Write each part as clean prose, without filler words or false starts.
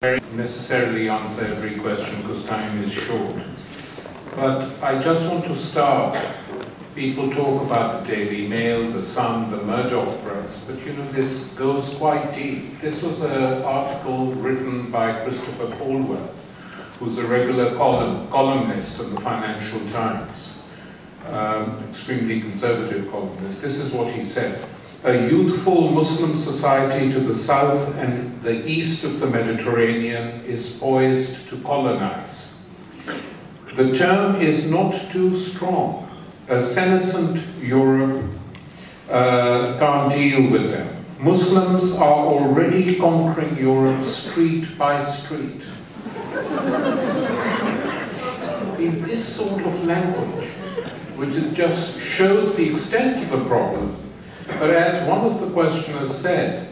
necessarily answer every question because time is short. But I just want to start. People talk about the Daily Mail, the Sun, the Murdoch press, but you know, this goes quite deep. This was an article written by Christopher Caldwell, who's a regular columnist in the Financial Times, extremely conservative columnist. This is what he said. A youthful Muslim society to the south and the east of the Mediterranean is poised to colonize. The term is not too strong. A senescent Europe can't deal with them. Muslims are already conquering Europe street by street. In this sort of language, which just shows the extent of the problem, but as one of the questioners said,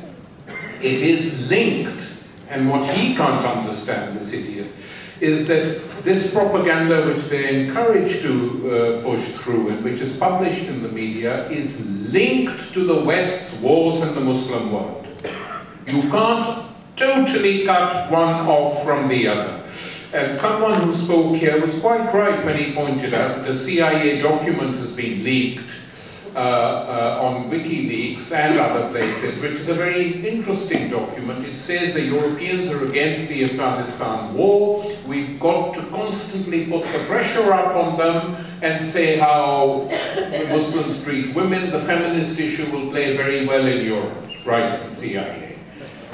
it is linked, and what he can't understand, this idiot, is that this propaganda which they're encouraged to push through and which is published in the media is linked to the West's wars in the Muslim world. You can't totally cut one off from the other. And someone who spoke here was quite right when he pointed out that a CIA document has been leaked on WikiLeaks and other places, which is a very interesting document. It says the Europeans are against the Afghanistan war. We've got to constantly put the pressure up on them and say how the Muslims treat women. The feminist issue will play very well in Europe, writes the CIA.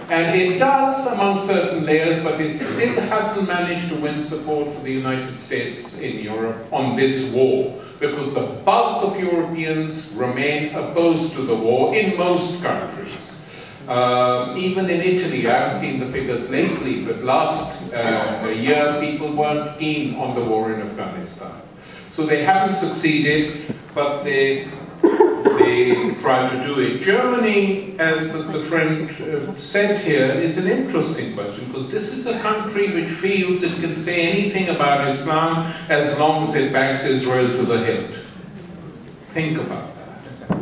And it does among certain layers, but it still hasn't managed to win support for the United States in Europe on this war, because the bulk of Europeans remain opposed to the war in most countries. Even in Italy, I haven't seen the figures lately, but last year people weren't keen on the war in Afghanistan. So they haven't succeeded, but they tried to do it. Germany, as the friend said here, is an interesting question, because this is a country which feels it can say anything about Islam as long as it backs Israel to the hilt. Think about that.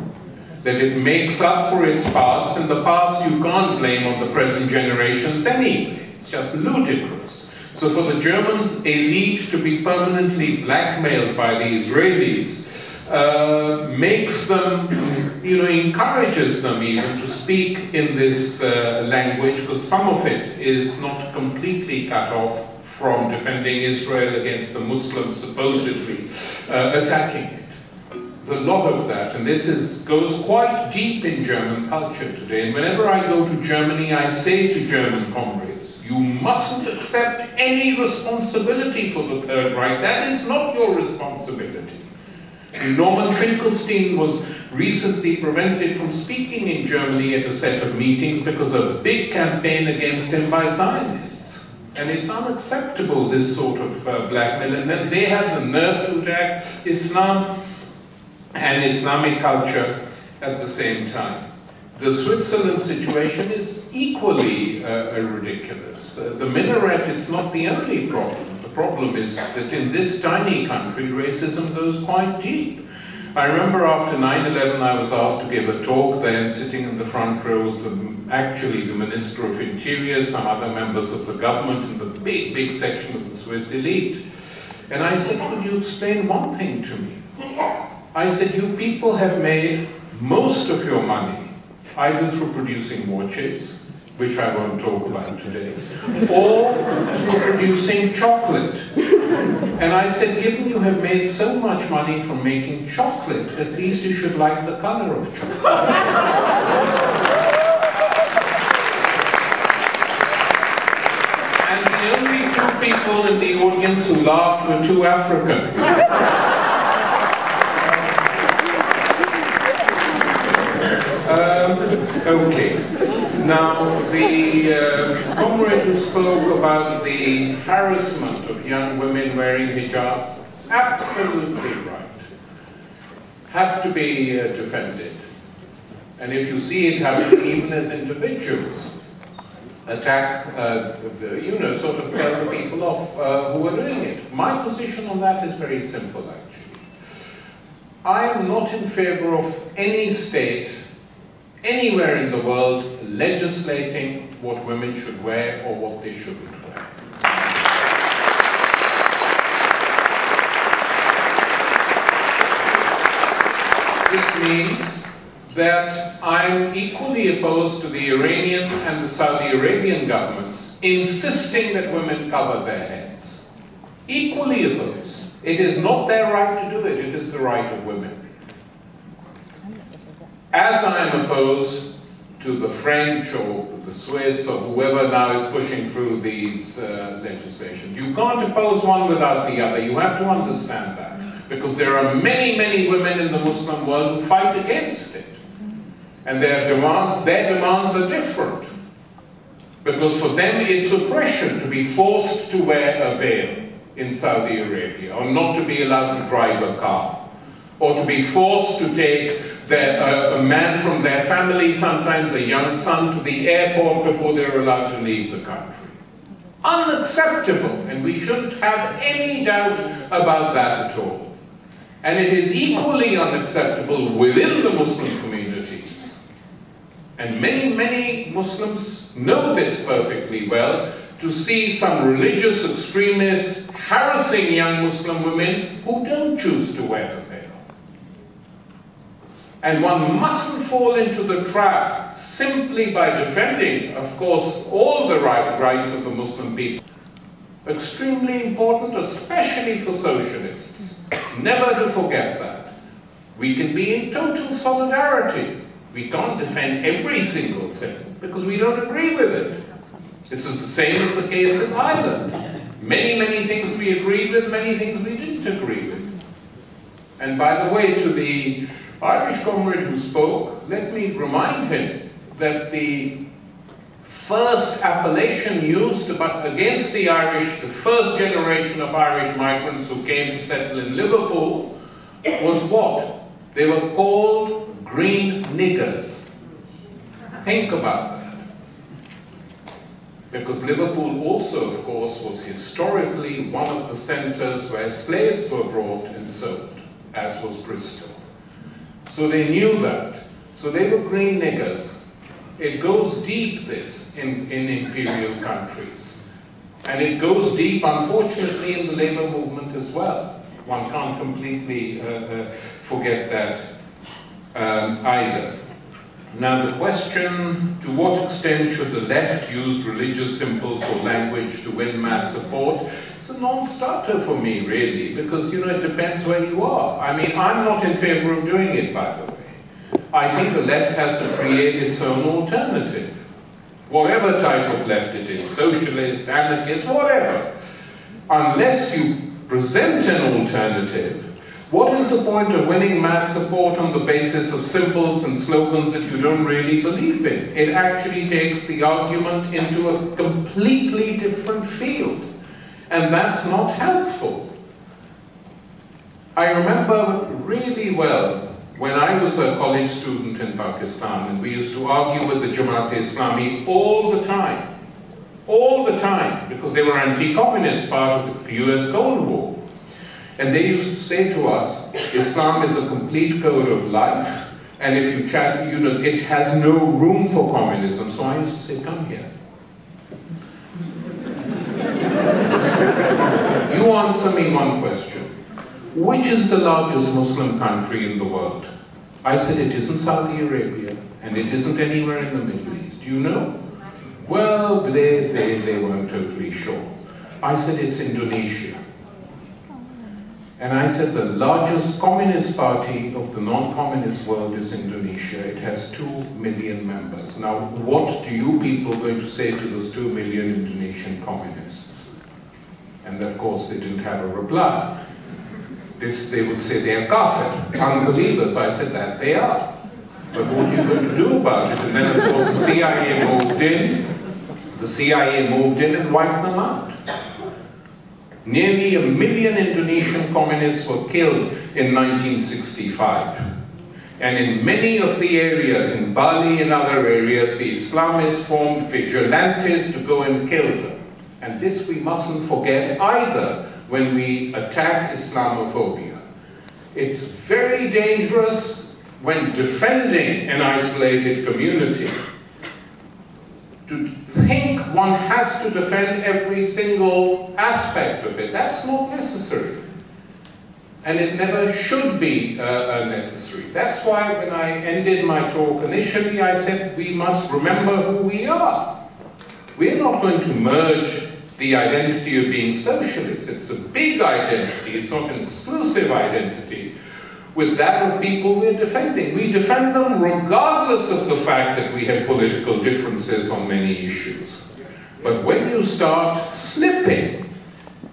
That it makes up for its past, and the past you can't blame on the present generations anyway. It's just ludicrous. So for the German elite to be permanently blackmailed by the Israelis makes them, encourages them even to speak in this language, because some of it is not completely cut off from defending Israel against the Muslims supposedly attacking it. There's a lot of that, and this goes quite deep in German culture today. And whenever I go to Germany, I say to German comrades, you mustn't accept any responsibility for the Third Reich. That is not your responsibility. Norman Finkelstein was recently prevented from speaking in Germany at a set of meetings because of a big campaign against him by Zionists. And it's unacceptable, this sort of blackmail. And then they have the nerve to attack Islam and Islamic culture at the same time. The Switzerland situation is equally ridiculous. The minaret is not the only problem. The problem is that in this tiny country, racism goes quite deep. I remember after 9/11, I was asked to give a talk there, and sitting in the front row was actually the Minister of Interior, some other members of the government, and the big section of the Swiss elite. And I said, could you explain one thing to me? I said, you people have made most of your money either through producing watches, which I won't talk about today, or through producing chocolate. And I said, given you have made so much money from making chocolate, at least you should like the color of chocolate. And the only two people in the audience who laughed were two Africans. Okay. Now, the comrade who spoke about the harassment of young women wearing hijabs, absolutely right. Have to be defended. And if you see it happening even as individuals, attack, sort of tell the people off who are doing it. My position on that is very simple, actually. I am not in favor of any state anywhere in the world legislating what women should wear or what they shouldn't wear. This means that I'm equally opposed to the Iranian and the Saudi Arabian governments insisting that women cover their heads. Equally opposed. It is not their right to do it, it is the right of women. As I am opposed to the French or the Swiss or whoever now is pushing through these legislations. You can't oppose one without the other. You have to understand that. Because there are many, many women in the Muslim world who fight against it. And their demands are different. Because for them it's oppression to be forced to wear a veil in Saudi Arabia, or not to be allowed to drive a car, or to be forced to take a man from their family, sometimes a young son, to the airport before they're allowed to leave the country. Unacceptable, and we shouldn't have any doubt about that at all. And it is equally unacceptable within the Muslim communities. And many, many Muslims know this perfectly well, to see some religious extremists harassing young Muslim women who don't choose to wear the veil. And one mustn't fall into the trap simply by defending, of course, all the rights of the Muslim people. Extremely important, especially for socialists. Never to forget that. We can be in total solidarity. We can't defend every single thing because we don't agree with it. This is the same as the case in Ireland. Many, many things we agreed with, many things we didn't agree with. And by the way, to the Irish comrade who spoke, let me remind him that the first appellation used against the Irish, the first generation of Irish migrants who came to settle in Liverpool, was what? They were called green niggers. Think about that. Because Liverpool also, of course, was historically one of the centres where slaves were brought and sold, as was Bristol. So they knew that. So they were green niggers. It goes deep, this, in imperial countries. And it goes deep, unfortunately, in the labour movement as well. One can't completely forget that either. Now the question, to what extent should the left use religious symbols or language to win mass support? It's a non-starter for me, really, because, you know, it depends where you are. I mean, I'm not in favor of doing it, by the way. I think the left has to create its own alternative. Whatever type of left it is, socialist, anarchist, whatever. Unless you present an alternative, what is the point of winning mass support on the basis of symbols and slogans that you don't really believe in? It actually takes the argument into a completely different field. And that's not helpful. I remember really well when I was a college student in Pakistan, and we used to argue with the Jamaat-e-Islami all the time. All the time, because they were anti-communist, part of the US Cold War. And they used to say to us, Islam is a complete code of life, and if you chat, you know, it has no room for communism. So I used to say, come here. You answer me one question. Which is the largest Muslim country in the world? I said, it isn't Saudi Arabia, and it isn't anywhere in the Middle East. Do you know? Well, they weren't totally sure. I said, it's Indonesia. And I said the largest communist party of the non-communist world is Indonesia. It has 2 million members. Now, what do you people going to say to those 2 million Indonesian communists? And of course, they didn't have a reply. They would say they are kafir, unbelievers. I said that they are. But what are you going to do about it? And then, of course, the CIA moved in. The CIA moved in and wiped them out. Nearly 1 million Indonesian communists were killed in 1965. And in many of the areas, in Bali and other areas, the Islamists formed vigilantes to go and kill them. And this we mustn't forget either when we attack Islamophobia. It's very dangerous when defending an isolated community to think one has to defend every single aspect of it. That's not necessary. And it never should be necessary. That's why when I ended my talk initially, I said we must remember who we are. We're not going to merge the identity of being socialists. It's a big identity. It's not an exclusive identity with that of people we're defending. We defend them regardless of the fact that we have political differences on many issues. But when you start slipping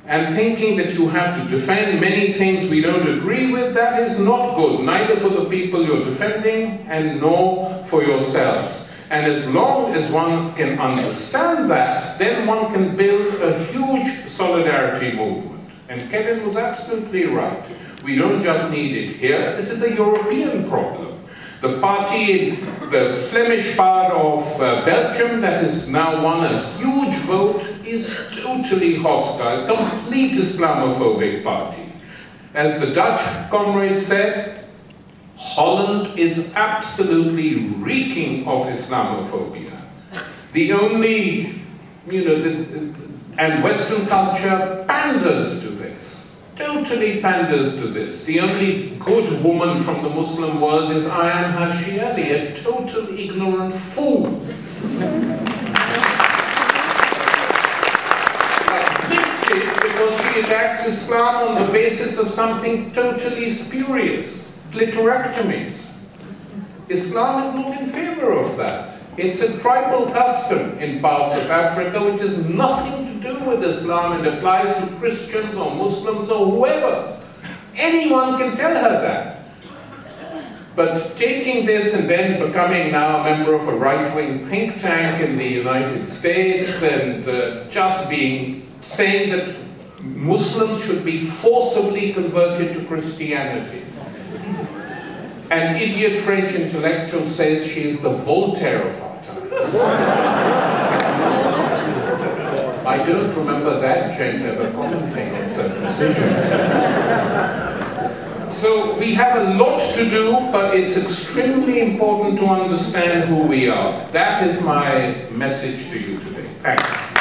and thinking that you have to defend many things we don't agree with, that is not good, neither for the people you're defending and nor for yourselves. And as long as one can understand that, then one can build a huge solidarity movement. And Kevin was absolutely right. We don't just need it here. This is a European problem. The party, the Flemish part of Belgium that has now won a huge vote is totally hostile, complete Islamophobic party. As the Dutch comrade said, Holland is absolutely reeking of Islamophobia. The only, and Western culture panders to this, totally panders to this. The only good woman from the Muslim world is Ayaan Hirsi Ali, a total ignorant fool. Lifted because she attacks Islam on the basis of something totally spurious. Clitorectomies. Islam is not in favor of that. It's a tribal custom in parts of Africa which has nothing to do with Islam and applies to Christians or Muslims or whoever. Anyone can tell her that. But taking this and then becoming now a member of a right-wing think tank in the United States and just saying that Muslims should be forcibly converted to Christianity. An idiot French intellectual says she is the Voltaire of our time. I don't remember that gent ever commenting on circumcisions. So we have a lot to do, but it's extremely important to understand who we are. That is my message to you today. Thanks.